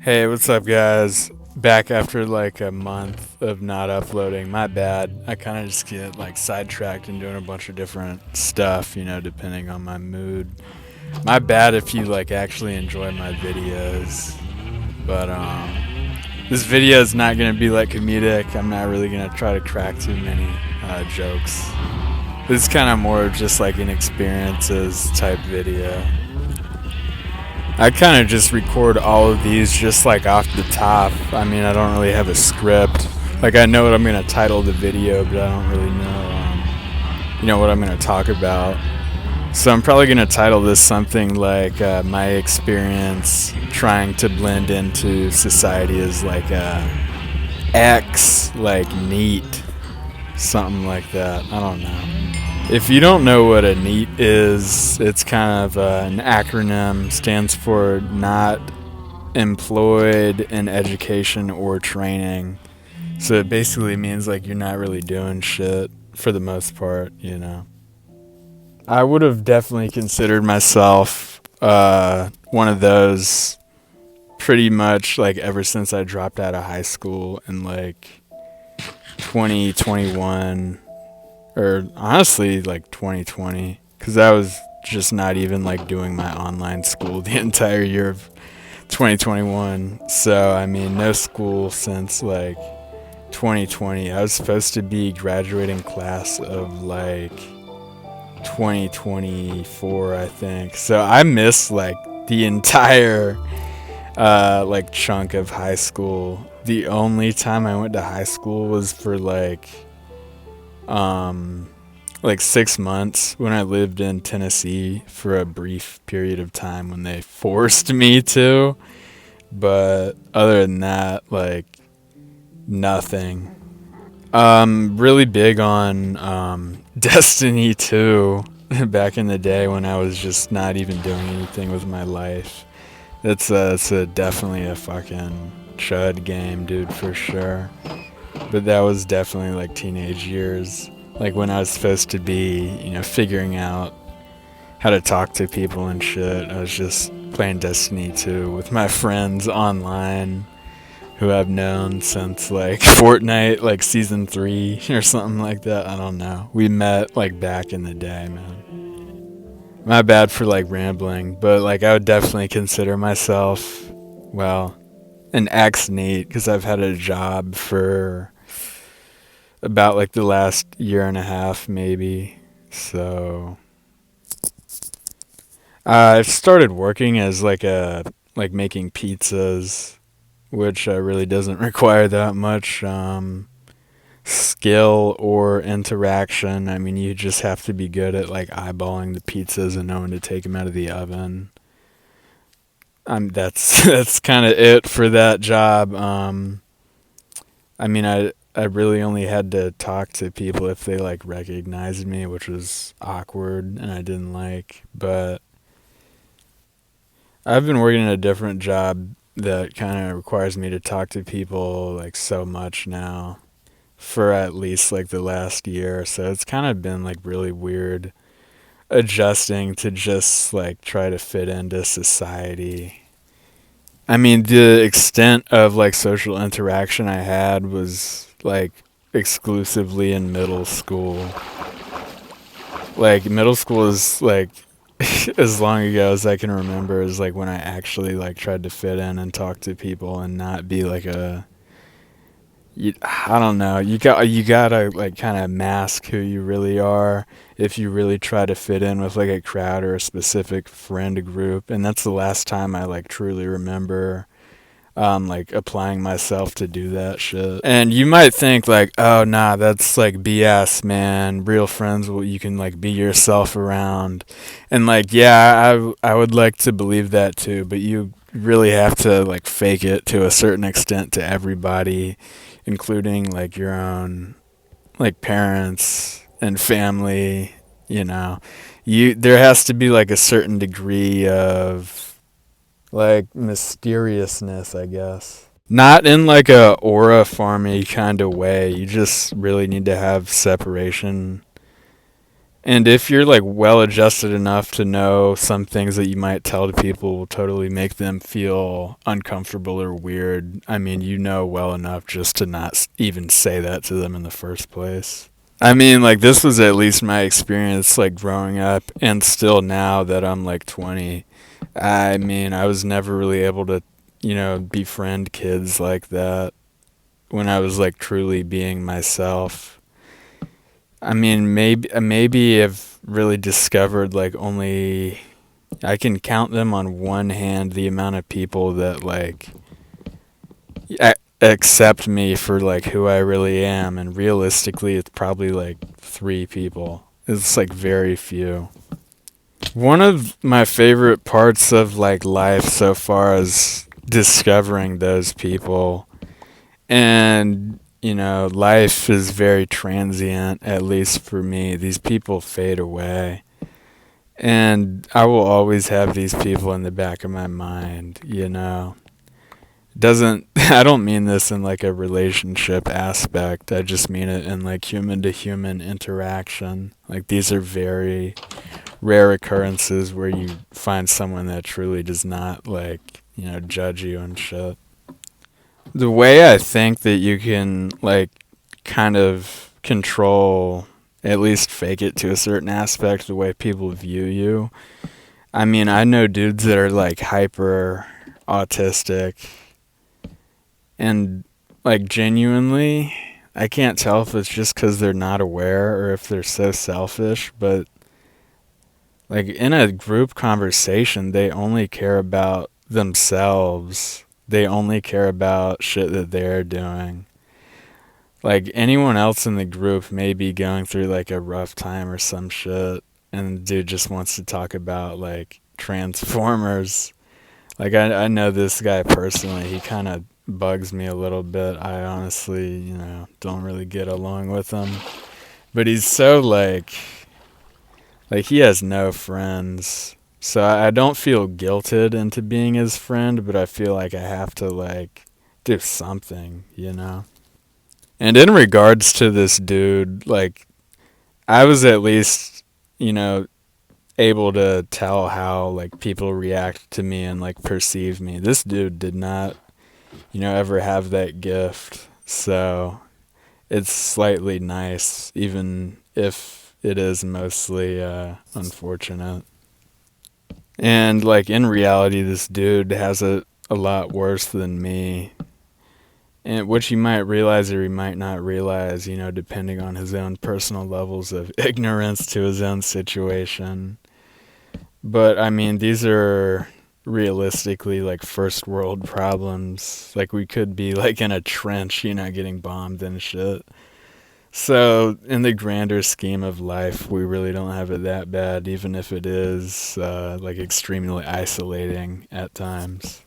Hey, what's up, guys? Back after like a month of not uploading. My bad. I kind of just get like sidetracked and doing a bunch of different stuff, depending on my mood. My bad if you like actually enjoy my videos. But this video is not gonna be like comedic. I'm not really gonna try to crack too many jokes. This is kind of more of just like an experiences type video. I kind of just record all of these just like off the top. I mean, I don't really have a script. Like, I know what I'm gonna title the video, but I don't really know, what I'm gonna talk about. So I'm probably gonna title this something like my experience trying to blend into society as like a ex-NEET, something like that. I don't know. If you don't know what a NEET is, it's kind of an acronym, stands for not employed in education or training. So it basically means like you're not really doing shit for the most part. I would have definitely considered myself one of those pretty much like ever since I dropped out of high school in like 2021, or honestly like 2020, because I was just not even like doing my online school the entire year of 2021. So I mean, no school since like 2020. I was supposed to be graduating class of like 2024, I think. So I missed like the entire like chunk of high school. The only time I went to high school was for like 6 months when I lived in Tennessee for a brief period of time when they forced me to. But other than that, like nothing. Really big on Destiny 2 back in the day when I was just not even doing anything with my life. It's definitely a fucking chud game, dude, for sure. But that was definitely like teenage years, like when I was supposed to be, figuring out how to talk to people and shit. I was just playing Destiny 2 with my friends online who I've known since like Fortnite, like season 3 or something like that. I don't know. We met like back in the day, man. My bad for like rambling, but like I would definitely consider myself, well, an ex-NEET because I've had a job for about like the last year and a half, maybe. So I've started working as like making pizzas, which really doesn't require that much skill or interaction. I mean, you just have to be good at like eyeballing the pizzas and knowing to take them out of the oven. That's that's kind of it for that job. I mean, I really only had to talk to people if they like recognized me, which was awkward and I didn't like. But I've been working a different job that kind of requires me to talk to people like so much now for at least like the last year. So it's kind of been like really weird adjusting to just like try to fit into society. I mean, the extent of like social interaction I had was like exclusively in middle school. Like middle school is like as long ago as I can remember is like when I actually like tried to fit in and talk to people and not be like I don't know. You gotta like kind of mask who you really are if you really try to fit in with like a crowd or a specific friend group. And that's the last time I like truly remember like applying myself to do that shit. And you might think like, oh nah, that's like BS, man. Real friends will you can like be yourself around. And like, yeah, I would like to believe that too, but you really have to like fake it to a certain extent to everybody, including like your own like parents and family, you know. There has to be like a certain degree of like mysteriousness, I guess. Not in like a aura farmy kind of way. You just really need to have separation And if you're like well adjusted enough to know some things that you might tell to people will totally make them feel uncomfortable or weird, I mean, you know well enough just to not even say that to them in the first place. I mean, like, this was at least my experience, like, growing up, and still now that I'm, like, 20. I mean, I was never really able to, befriend kids like that when I was, like, truly being myself. I mean, maybe I've really discovered, like, only I can count them on one hand the amount of people that, like, accept me for like who I really am, and realistically it's probably like 3 people. It's like very few. One of my favorite parts of like life so far is discovering those people. And life is very transient, at least for me. These people fade away, and I will always have these people in the back of my mind. Doesn't I don't mean this in like a relationship aspect. I just mean it in like human to human interaction. Like, these are very rare occurrences where you find someone that truly does not like, judge you and shit. The way I think that you can like kind of control, at least fake it to a certain aspect, the way people view you. I mean, I know dudes that are like hyper autistic. And, like, genuinely, I can't tell if it's just because they're not aware or if they're so selfish, but, like, in a group conversation, they only care about themselves. They only care about shit that they're doing. Like, anyone else in the group may be going through, like, a rough time or some shit, and the dude just wants to talk about, like, Transformers. Like, I know this guy personally. He kind of bugs me a little bit. I honestly, don't really get along with him. But he's so, like he has no friends. So I don't feel guilted into being his friend, but I feel like I have to, like, do something. And in regards to this dude, like, I was at least, able to tell how, like, people react to me and, like, perceive me. This dude did not ever have that gift. So it's slightly nice, even if it is mostly unfortunate. And like in reality, this dude has a lot worse than me. And which he might realize or he might not realize, depending on his own personal levels of ignorance to his own situation. But I mean, these are realistically like first world problems. Like, we could be like in a trench, getting bombed and shit. So in the grander scheme of life, we really don't have it that bad, even if it is like extremely isolating at times.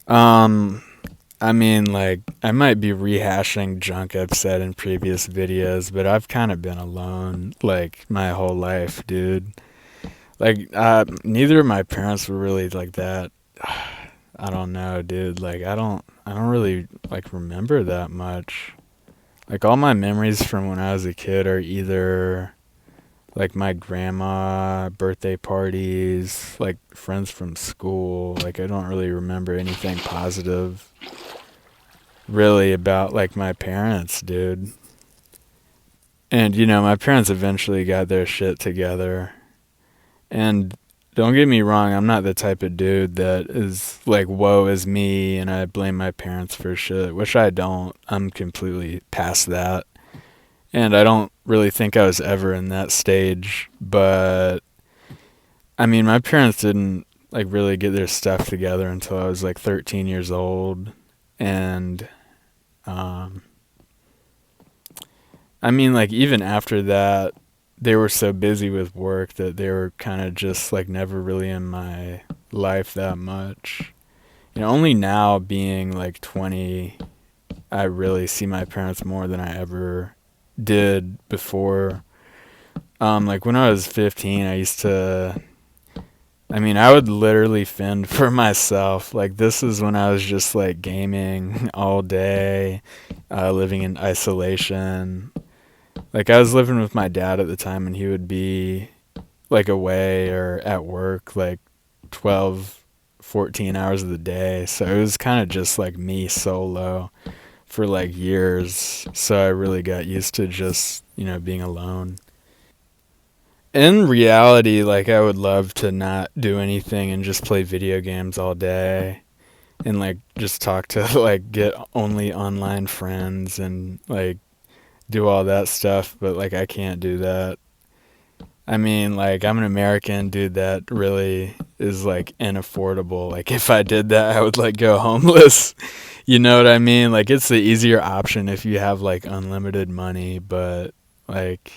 I mean, like, I might be rehashing junk I've said in previous videos, but I've kind of been alone like my whole life, dude. Like, neither of my parents were really like that. I don't know, dude. Like, I don't really like remember that much. Like, all my memories from when I was a kid are either like my grandma, birthday parties, like friends from school. Like, I don't really remember anything positive really about like my parents, dude. And my parents eventually got their shit together. And don't get me wrong, I'm not the type of dude that is like, woe is me, and I blame my parents for shit, which I don't. I'm completely past that. And I don't really think I was ever in that stage. But, I mean, my parents didn't like really get their stuff together until I was like 13 years old. And, I mean, like, even after that, they were so busy with work that they were kind of just like never really in my life that much. Only now being like 20, I really see my parents more than I ever did before. Like when I was 15, I would literally fend for myself. Like, this is when I was just like gaming all day, living in isolation. Like I was living with my dad at the time, and he would be like away or at work like 12, 14 hours of the day. So it was kind of just like me solo for like years. So I really got used to just, being alone. In reality, like I would love to not do anything and just play video games all day and like just talk to like get only online friends and like do all that stuff, but like I can't do that. I mean, like I'm an American, dude, that really is like inaffordable. Like if I did that, I would like go homeless. You know what I mean? Like it's the easier option if you have like unlimited money, but like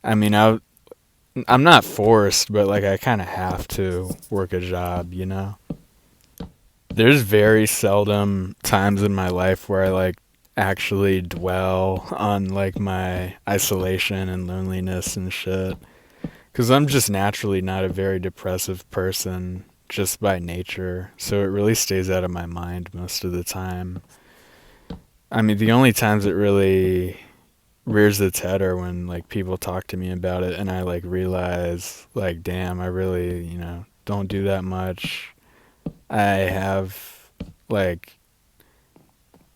I mean, I'm not forced, but like I kind of have to work a job. There's very seldom times in my life where I like actually dwell on like my isolation and loneliness and shit. Cause I'm just naturally not a very depressive person just by nature. So it really stays out of my mind most of the time. I mean, the only times it really rears its head are when like people talk to me about it and I like realize like, damn, I really, don't do that much. I have like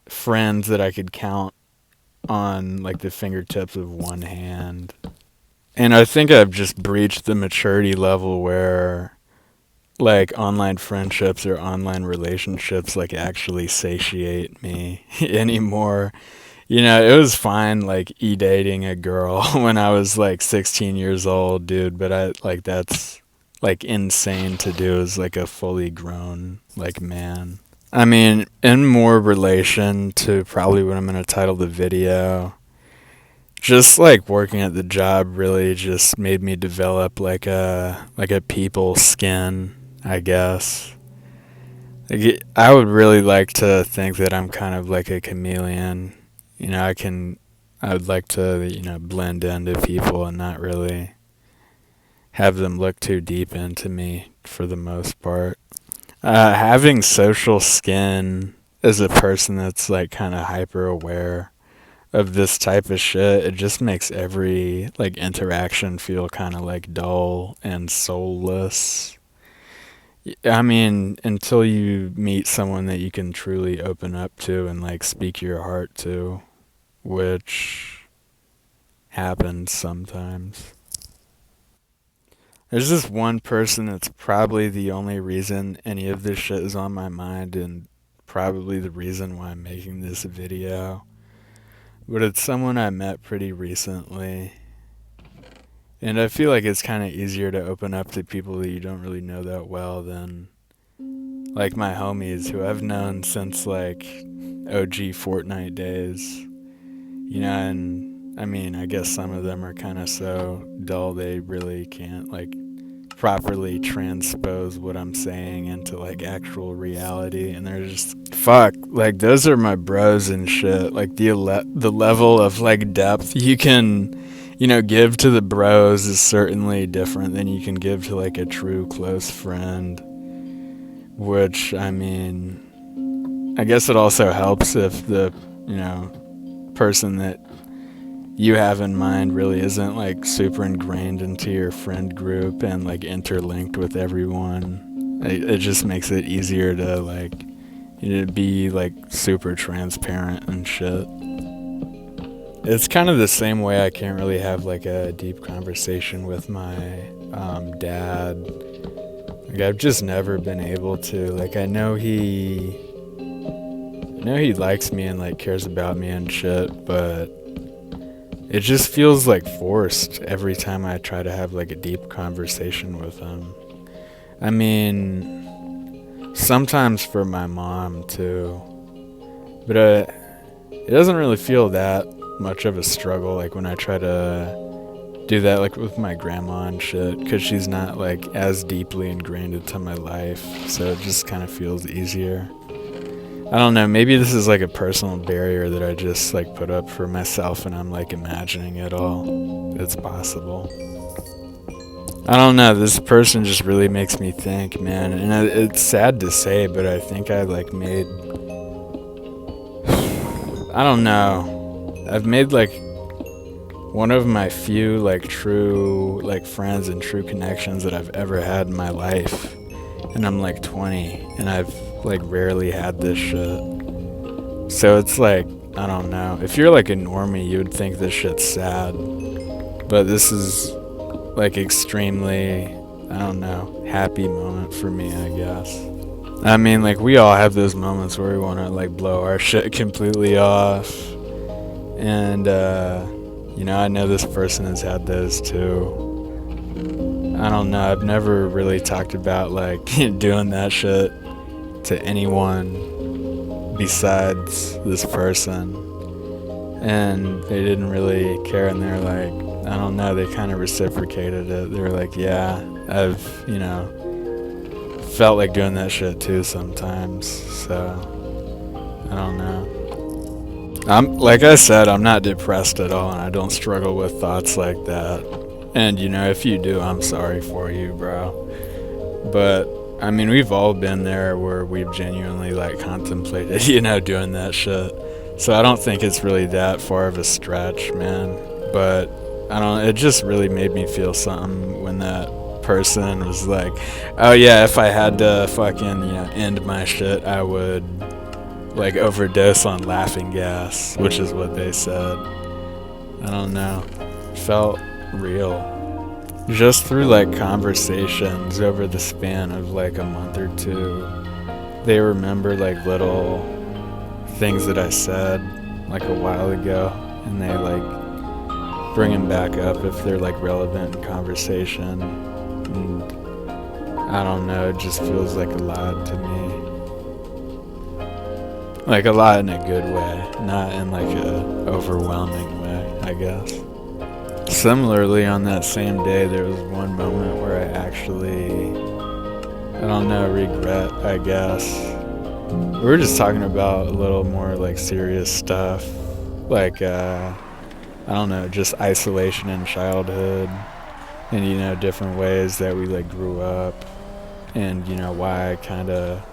friends that I could count on like the fingertips of one hand. And I think I've just breached the maturity level where like online friendships or online relationships like actually satiate me anymore. It was fine like e-dating a girl when I was like 16 years old, dude, but I like that's like insane to do as like a fully grown like man. I mean, in more relation to probably what I'm going to title the video, just like working at the job really just made me develop like a people skin, I guess. I would really like to think that I'm kind of like a chameleon. I would like to, blend into people and not really have them look too deep into me for the most part. Having social skin as a person that's like kind of hyper aware of this type of shit, it just makes every like interaction feel kind of like dull and soulless. I mean, until you meet someone that you can truly open up to and like speak your heart to, which happens sometimes. There's this one person that's probably the only reason any of this shit is on my mind and probably the reason why I'm making this video. But it's someone I met pretty recently. And I feel like it's kind of easier to open up to people that you don't really know that well than like my homies who I've known since like OG Fortnite days. And I mean, I guess some of them are kind of so dull they really can't like properly transpose what I'm saying into like actual reality, and they're just fuck like those are my bros and shit. Like the level of like depth you can give to the bros is certainly different than you can give to like a true close friend, which I mean I guess it also helps if the person that you have in mind really isn't like super ingrained into your friend group and like interlinked with everyone. It just makes it easier to like be like super transparent and shit. It's kind of the same way I can't really have like a deep conversation with my dad. Like I've just never been able to. Like I know he likes me and like cares about me and shit, but it just feels like forced every time I try to have like a deep conversation with him. I mean, sometimes for my mom too, but it doesn't really feel that much of a struggle like when I try to do that like with my grandma and shit, because she's not like as deeply ingrained into my life, so it just kind of feels easier. I don't know, maybe this is like a personal barrier that I just like put up for myself and I'm like imagining it all. It's possible. I don't know, this person just really makes me think, man, and it's sad to say, but I think I like made, I don't know, I've made like one of my few like true like friends and true connections that I've ever had in my life. And I'm like 20 and I've like rarely had this shit. So it's like, I don't know. If you're like a normie, you would think this shit's sad. But this is like extremely, I don't know, happy moment for me, I guess. I mean, like we all have those moments where we want to like blow our shit completely off. And, you know, I know this person has had those too. I don't know, I've never really talked about like doing that shit to anyone besides this person. And they didn't really care, and they're like, I don't know, they kind of reciprocated it. They were like, yeah, I've, you know, felt like doing that shit too sometimes. So, I don't know. Like I said, I'm not depressed at all, and I don't struggle with thoughts like that. And, you know, if you do, I'm sorry for you, bro. But, I mean, we've all been there where we've genuinely, like, contemplated, you know, doing that shit. So I don't think it's really that far of a stretch, man. But, I don't, it just really made me feel something when that person was like, oh yeah, if I had to fucking, you know, end my shit, I would, like, overdose on laughing gas, which is what they said. I don't know. Felt real. Just through like conversations over the span of like a month or two, they remember like little things that I said like a while ago, and they like bring them back up if they're like relevant in conversation. And I don't know, it just feels like a lot to me. Like a lot in a good way, not in like a overwhelming way, I guess. Similarly, on that same day, there was one moment where I actually, I don't know, regret, I guess. We were just talking about a little more like serious stuff, like, I don't know, just isolation in childhood, and, you know, different ways that we like grew up, and, you know, why I kind of,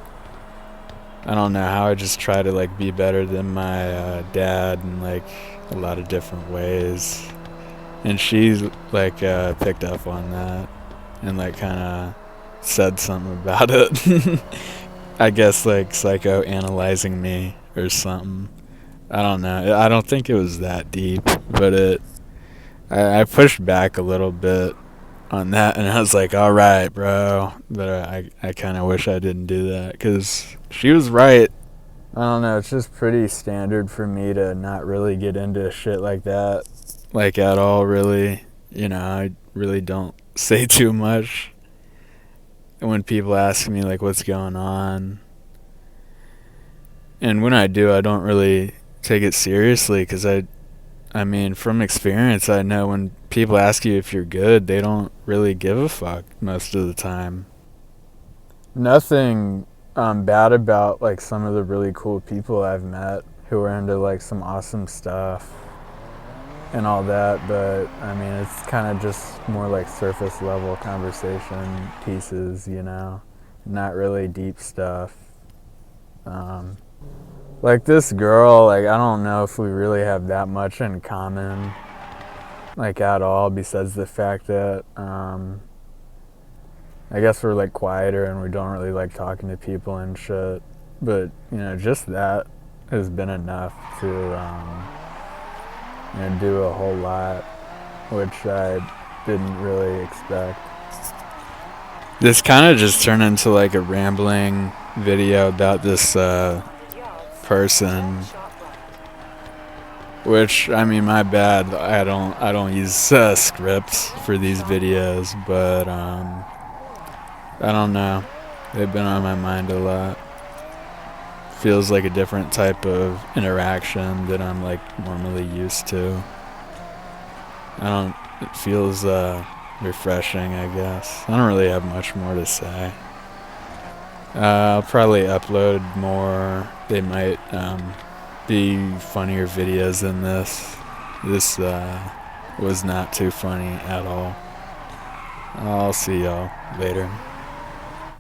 I don't know, how I just try to like be better than my dad in like a lot of different ways. And she's like picked up on that and like kind of said something about it. I guess like psychoanalyzing me or something. I don't know. I don't think it was that deep, but I pushed back a little bit on that, and I was like, all right, bro. But I kind of wish I didn't do that, because she was right. I don't know. It's just pretty standard for me to not really get into shit like that. Like at all, really. You know, I really don't say too much. And when people ask me like what's going on, and when I do, I don't really take it seriously, because I mean, from experience, I know when people ask you if you're good, they don't really give a fuck most of the time. Nothing bad about like some of the really cool people I've met who are into like some awesome stuff and all that, but I mean, it's kind of just more like surface level conversation pieces, you know, not really deep stuff. Like this girl, like I don't know if we really have that much in common, like at all, besides the fact that I guess we're like quieter and we don't really like talking to people and shit. But, you know, just that has been enough to you know, do a whole lot, which I didn't really expect. This kind of just turned into like a rambling video about this person, which, I mean, my bad. I don't use scripts for these videos, but I don't know. They've been on my mind a lot. Feels like a different type of interaction that I'm like normally used to. It feels refreshing, I guess. I don't really have much more to say. I'll probably upload more. They might be funnier videos than this. This was not too funny at all. I'll see y'all later.